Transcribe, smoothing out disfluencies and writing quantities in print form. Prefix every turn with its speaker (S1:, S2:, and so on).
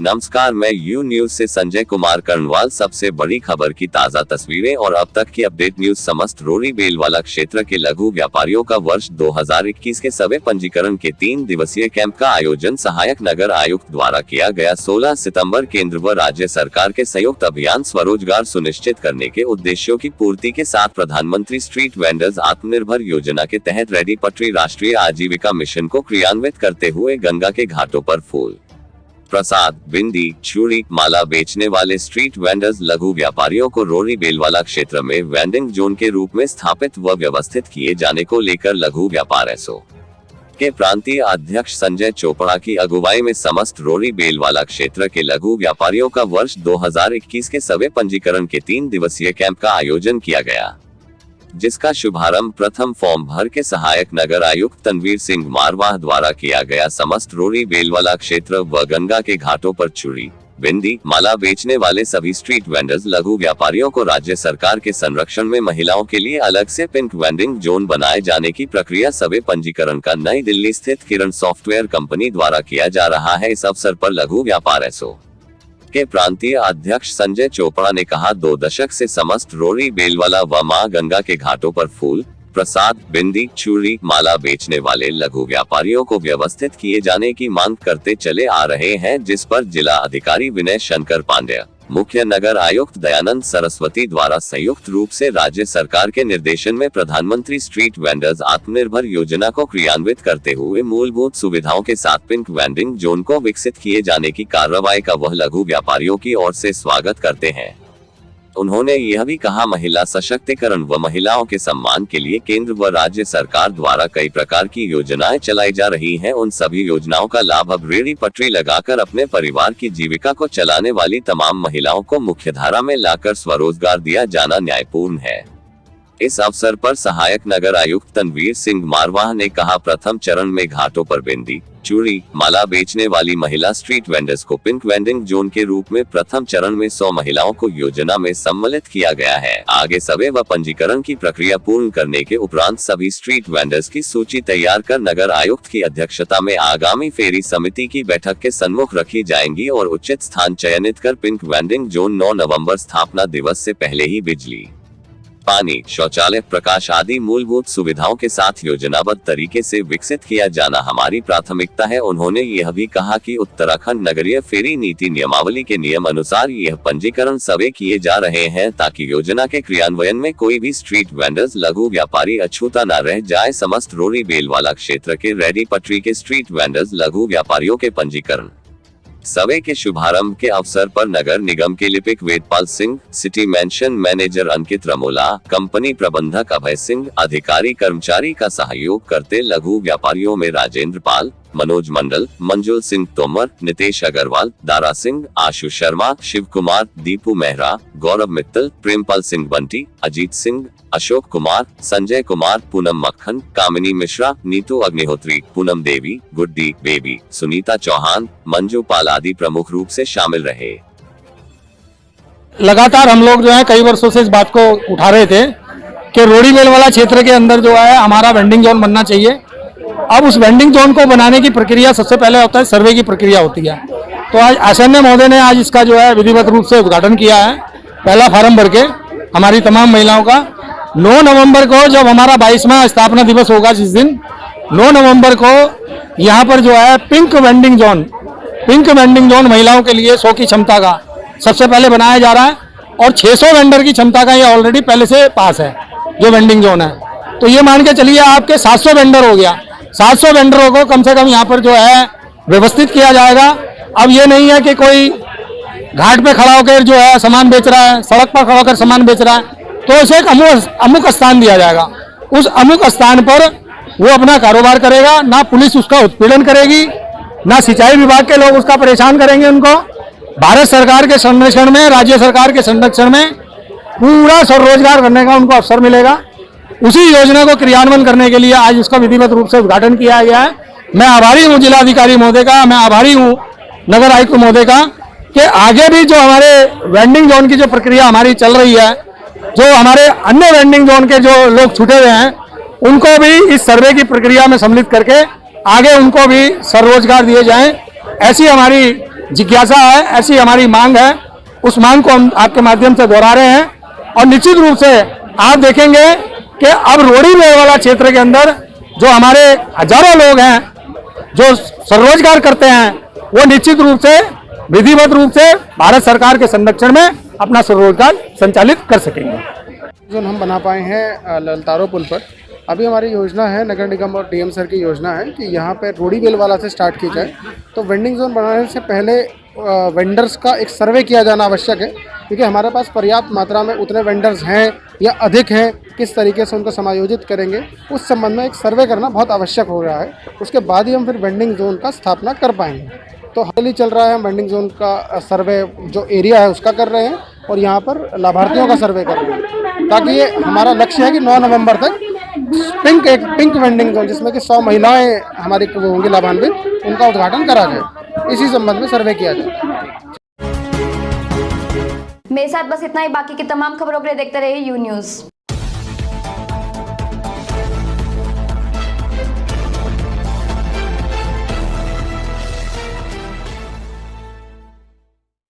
S1: नमस्कार, मैं you news से संजय कुमार कर्णवाल। सबसे बड़ी खबर की ताज़ा तस्वीरें और अब तक की अपडेट न्यूज। समस्त रोरी बेलवाला क्षेत्र के लघु व्यापारियों का वर्ष 2021 के सवे पंजीकरण के 3 दिवसीय कैंप का आयोजन सहायक नगर आयुक्त द्वारा किया गया। 16 सितंबर केंद्र व राज्य सरकार के संयुक्त अभियान स्वरोजगार सुनिश्चित करने के उद्देश्यों की पूर्ति के साथ प्रधानमंत्री स्ट्रीट वेंडर्स आत्मनिर्भर योजना के तहत रेडी पटरी राष्ट्रीय आजीविका मिशन को क्रियान्वित करते हुए गंगा के घाटों पर फूल, प्रसाद, बिंदी, चूड़ी, माला बेचने वाले स्ट्रीट वेंडर्स लघु व्यापारियों को रोरी बेलवाला क्षेत्र में वेंडिंग जोन के रूप में स्थापित व व्यवस्थित किए जाने को लेकर लघु व्यापार एसो के प्रांतीय अध्यक्ष संजय चोपड़ा की अगुवाई में समस्त रोरी बेलवाला क्षेत्र के लघु व्यापारियों का वर्ष 2021 के सवे पंजीकरण के 3 दिवसीय कैंप का आयोजन किया गया, जिसका शुभारंभ प्रथम फॉर्म भर के सहायक नगर आयुक्त तनवीर सिंह मारवाह द्वारा किया गया। समस्त रोरी बेलवाला क्षेत्र व गंगा के घाटों पर चूड़ी, बिंदी, माला बेचने वाले सभी स्ट्रीट वेंडर्स लघु व्यापारियों को राज्य सरकार के संरक्षण में महिलाओं के लिए अलग से पिंक वेंडिंग जोन बनाए जाने की प्रक्रिया सवे पंजीकरण का नई दिल्ली स्थित किरण सॉफ्टवेयर कंपनी द्वारा किया जा रहा है। इस अवसर पर लघु व्यापार एसो के प्रांतीय अध्यक्ष संजय चोपड़ा ने कहा, 2 दशक से समस्त रोरी बेलवाला व मां गंगा के घाटों पर फूल, प्रसाद, बिंदी, चूड़ी, माला बेचने वाले लघु व्यापारियों को व्यवस्थित किए जाने की मांग करते चले आ रहे हैं, जिस पर जिला अधिकारी विनय शंकर पांड्या, मुख्य नगर आयुक्त दयानंद सरस्वती द्वारा संयुक्त रूप से राज्य सरकार के निर्देशन में प्रधानमंत्री स्ट्रीट वेंडर्स आत्मनिर्भर योजना को क्रियान्वित करते हुए मूलभूत सुविधाओं के साथ पिंक वेंडिंग जोन को विकसित किए जाने की कार्रवाई का वह लघु व्यापारियों की ओर से स्वागत करते हैं। उन्होंने यह भी कहा, महिला सशक्तिकरण व महिलाओं के सम्मान के लिए केंद्र व राज्य सरकार द्वारा कई प्रकार की योजनाएं चलाई जा रही हैं। उन सभी योजनाओं का लाभ अब रेडी पटरी लगाकर अपने परिवार की जीविका को चलाने वाली तमाम महिलाओं को मुख्यधारा में लाकर स्वरोजगार दिया जाना न्यायपूर्ण है। इस अवसर पर सहायक नगर आयुक्त तनवीर सिंह मारवाह ने कहा, प्रथम चरण में घाटों पर बिंदी, चूड़ी, माला बेचने वाली महिला स्ट्रीट वेंडर्स को पिंक वेंडिंग जोन के रूप में प्रथम चरण में 100 महिलाओं को योजना में सम्मिलित किया गया है। आगे सवे व पंजीकरण की प्रक्रिया पूर्ण करने के उपरांत सभी स्ट्रीट वेंडर्स की सूची तैयार कर नगर आयुक्त की अध्यक्षता में आगामी फेरी समिति की बैठक के सम्मुख रखी जाएंगी और उचित स्थान चयनित कर पिंक वेंडिंग जोन 9 नवम्बर स्थापना दिवस से पहले ही बिजली, पानी, शौचालय, प्रकाश आदि मूलभूत सुविधाओं के साथ योजनाबद्ध तरीके से विकसित किया जाना हमारी प्राथमिकता है। उन्होंने यह भी कहा कि उत्तराखंड नगरीय फेरी नीति नियमावली के नियम अनुसार यह पंजीकरण सवे किए जा रहे हैं ताकि योजना के क्रियान्वयन में कोई भी स्ट्रीट वेंडर्स लघु व्यापारी अछूता न रह जाए। समस्त रोरी बेलवाला क्षेत्र के रेडी पटरी के स्ट्रीट वेंडर्स लघु व्यापारियों के पंजीकरण सवे के शुभारंभ के अवसर पर नगर निगम के लिपिक Vedpal Singh, city mission manager Ankit Ramola, company प्रबंधक अभय सिंह, अधिकारी कर्मचारी का सहयोग करते लघु व्यापारियों में राजेंद्र पाल, मनोज मंडल, मंजुल सिंह तोमर, नितेश अग्रवाल, दारा सिंह, आशु शर्मा, शिव कुमार, दीपू मेहरा, गौरव मित्तल, प्रेमपाल सिंह बंटी, अजीत सिंह, अशोक कुमार, संजय कुमार, पूनम मक्खन, कामिनी मिश्रा, नीतू अग्निहोत्री, पूनम देवी, गुड्डी, बेबी, सुनीता चौहान, मंजू पाल आदि प्रमुख रूप से शामिल रहे।
S2: लगातार हम लोग जो है कई वर्षों से इस बात को उठा रहे थे कि रोरी बेलवाला क्षेत्र के अंदर जो है हमारा वेंडिंग जोन बनना चाहिए। अब उस वेंडिंग जोन को बनाने की प्रक्रिया सबसे पहले होता है सर्वे की प्रक्रिया होती है। तो आज आचार्य महोदय ने आज इसका जो है विधिवत रूप से उद्घाटन किया है, पहला फार्म भर के हमारी तमाम महिलाओं का। 9 नवंबर को जब हमारा 22वां स्थापना दिवस होगा, जिस दिन 9 नवंबर को यहाँ पर जो है पिंक वेंडिंग जोन महिलाओं के लिए 100 की क्षमता का सबसे पहले बनाया जा रहा है और 600 वेंडर की क्षमता का ये ऑलरेडी पहले से पास है जो वेंडिंग जोन है। तो ये मान के चलिए आपके 700 वेंडर हो गया। 700 वेंडरों को कम से कम यहाँ पर जो है व्यवस्थित किया जाएगा। अब ये नहीं है कि कोई घाट पे खड़ा होकर जो है सामान बेच रहा है, सड़क पर खड़ा होकर सामान बेच रहा है, तो उसे एक अमुक स्थान दिया जाएगा। उस अमुक स्थान पर वो अपना कारोबार करेगा, ना पुलिस उसका उत्पीड़न करेगी, ना सिंचाई विभाग के लोग उसका परेशान करेंगे उनको। भारत सरकार के संरक्षण में, राज्य सरकार के संरक्षण में पूरा स्वरोजगार करने का उनको अवसर मिलेगा। उसी योजना को क्रियान्वयन करने के लिए आज इसका विधिवत रूप से उद्घाटन किया गया है। मैं आभारी हूँ जिलाधिकारी महोदय का, मैं आभारी हूँ नगर आयुक्त महोदय का कि आगे भी जो हमारे वेंडिंग जोन की जो प्रक्रिया हमारी चल रही है, जो हमारे अन्य वेंडिंग जोन के जो लोग छूटे हुए हैं उनको भी इस सर्वे की प्रक्रिया में सम्मिलित करके आगे उनको भी स्वरोजगार दिए जाएं, ऐसी हमारी जिज्ञासा है, ऐसी हमारी मांग है। उस मांग को हम आपके माध्यम से दोहरा रहे हैं और निश्चित रूप से आप देखेंगे कि अब रोड़ी मेल वाला क्षेत्र के अंदर जो हमारे हजारों लोग हैं जो स्वरोजगार करते हैं, वो निश्चित रूप से विधिवत रूप से भारत सरकार के संरक्षण में अपना स्वरोजगार संचालित कर सकेंगे।
S3: जो हम बना पाए हैं ललतारो पुल पर, अभी हमारी योजना है, नगर निगम और डीएम सर की योजना है कि यहाँ पे रोड़ी बेल वाला से स्टार्ट की जाए। तो वेंडिंग जोन बनाने से पहले वेंडर्स का एक सर्वे किया जाना आवश्यक है, क्योंकि हमारे पास पर्याप्त मात्रा में उतने वेंडर्स हैं या अधिक हैं, किस तरीके से उनको समायोजित करेंगे, उस संबंध में एक सर्वे करना बहुत आवश्यक हो रहा है। उसके बाद ही हम फिर वेंडिंग जोन का स्थापना कर पाएंगे। तो हाल ही चल रहा है, हम वेंडिंग जोन का सर्वे जो एरिया है उसका कर रहे हैं और यहाँ पर लाभार्थियों का सर्वे कर रहे हैं, ताकि ये हमारा लक्ष्य है कि 9 नवंबर तक एक पिंक वेंडिंग जोन जिसमें कि 100 महिलाएं हमारी होंगी लाभान्वित, उनका उद्घाटन करा जाए। इसी संबंध में सर्वे किया जाए।
S4: मेरे साथ बस इतना ही। बाकी की तमाम खबरों के लिए देखते रहिए यू न्यूज़।